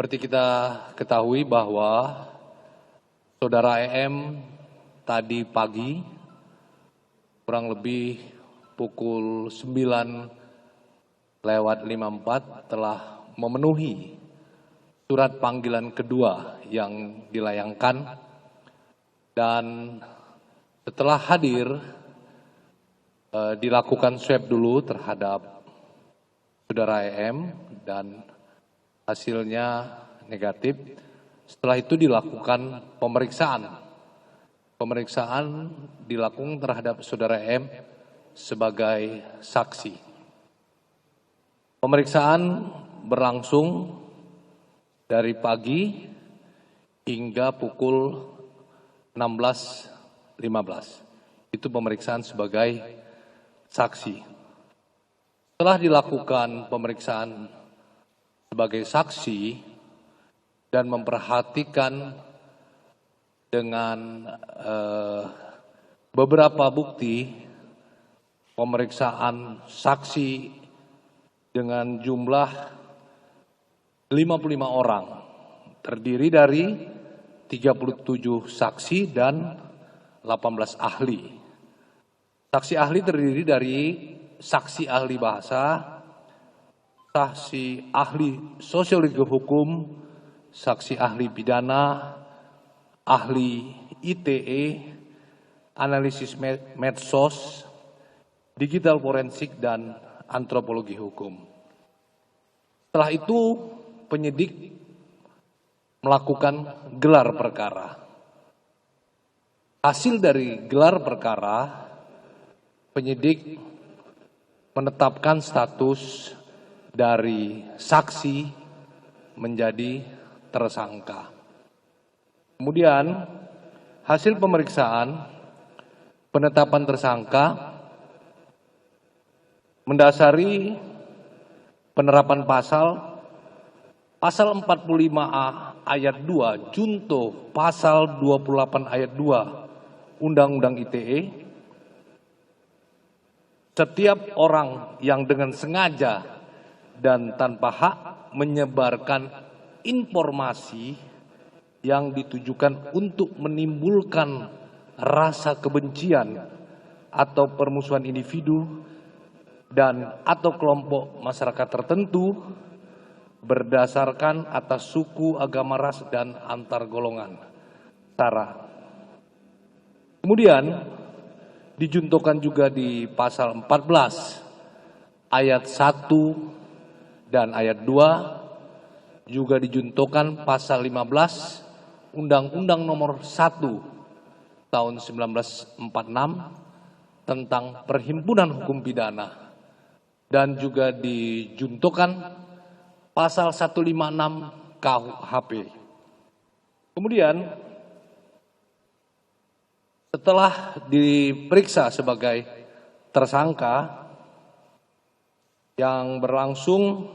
Seperti kita ketahui bahwa Saudara EM tadi pagi kurang lebih pukul 9:54 telah memenuhi surat panggilan kedua yang dilayangkan, dan setelah hadir dilakukan swab dulu terhadap Saudara EM dan hasilnya negatif. Setelah itu dilakukan pemeriksaan. Pemeriksaan dilakukan terhadap Saudara EM sebagai saksi. Pemeriksaan berlangsung dari pagi hingga pukul 16:15. Itu pemeriksaan sebagai saksi. Setelah dilakukan pemeriksaan sebagai saksi dan memperhatikan dengan beberapa bukti pemeriksaan saksi dengan jumlah 55 orang, terdiri dari 37 saksi dan 18 ahli. Saksi ahli terdiri dari saksi ahli bahasa, saksi ahli sosiologi hukum, saksi ahli pidana, ahli ITE, analisis medsos, digital forensik, dan antropologi hukum. Setelah itu penyidik melakukan gelar perkara. Hasil dari gelar perkara, penyidik menetapkan status dari saksi menjadi tersangka. Kemudian hasil pemeriksaan penetapan tersangka mendasari penerapan pasal 45A ayat 2 junto pasal 28 ayat 2 Undang-Undang ITE. Setiap orang yang dengan sengaja dan tanpa hak menyebarkan informasi yang ditujukan untuk menimbulkan rasa kebencian atau permusuhan individu dan atau kelompok masyarakat tertentu berdasarkan atas suku, agama, ras, dan antar golongan sara. Kemudian dijuntukan juga di pasal 14 ayat 1 dan ayat 2, juga dijuntukan pasal 15 Undang-Undang Nomor 1 tahun 1946 tentang Perhimpunan Hukum Pidana, dan juga dijuntukan pasal 156 KUHP. Kemudian setelah diperiksa sebagai tersangka yang berlangsung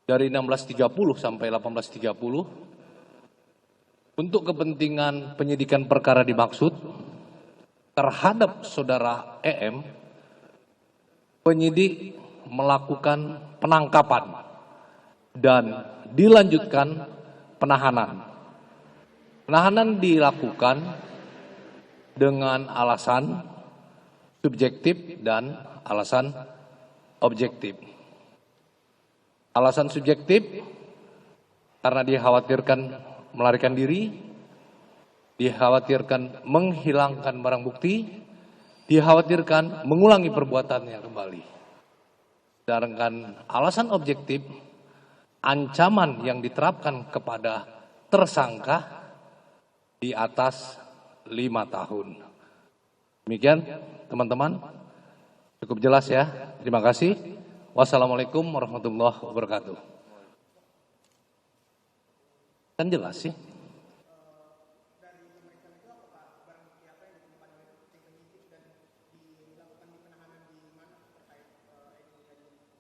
dari 16.30 sampai 18.30 untuk kepentingan penyidikan perkara dimaksud terhadap Saudara EM, penyidik melakukan penangkapan dan dilanjutkan penahanan. Penahanan dilakukan dengan alasan subjektif dan alasan objektif. Alasan subjektif karena dikhawatirkan melarikan diri, dikhawatirkan menghilangkan barang bukti, dikhawatirkan mengulangi perbuatannya kembali. Sedangkan alasan objektif, ancaman yang diterapkan kepada tersangka di atas 5 tahun. Demikian teman-teman, cukup jelas ya. Terima kasih. Wassalamualaikum warahmatullahi wabarakatuh. Kan jelas sih.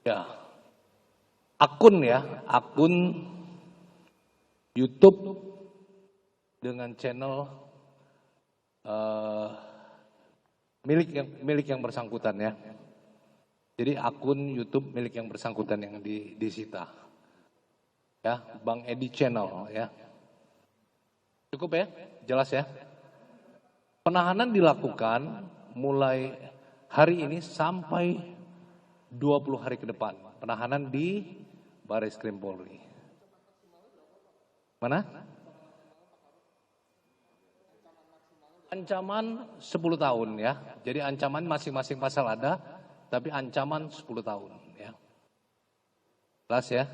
Ya, akun YouTube dengan channel milik yang bersangkutan ya. Jadi akun YouTube milik yang bersangkutan yang disita. Ya, Bang Edi Channel ya. Cukup ya? Jelas ya? Penahanan dilakukan mulai hari ini sampai 20 hari ke depan. Penahanan di Barreskrim Polri. Mana? Ancaman 10 tahun ya. Jadi ancaman masing-masing pasal ada, tapi ancaman 10 tahun ya. Jelas ya?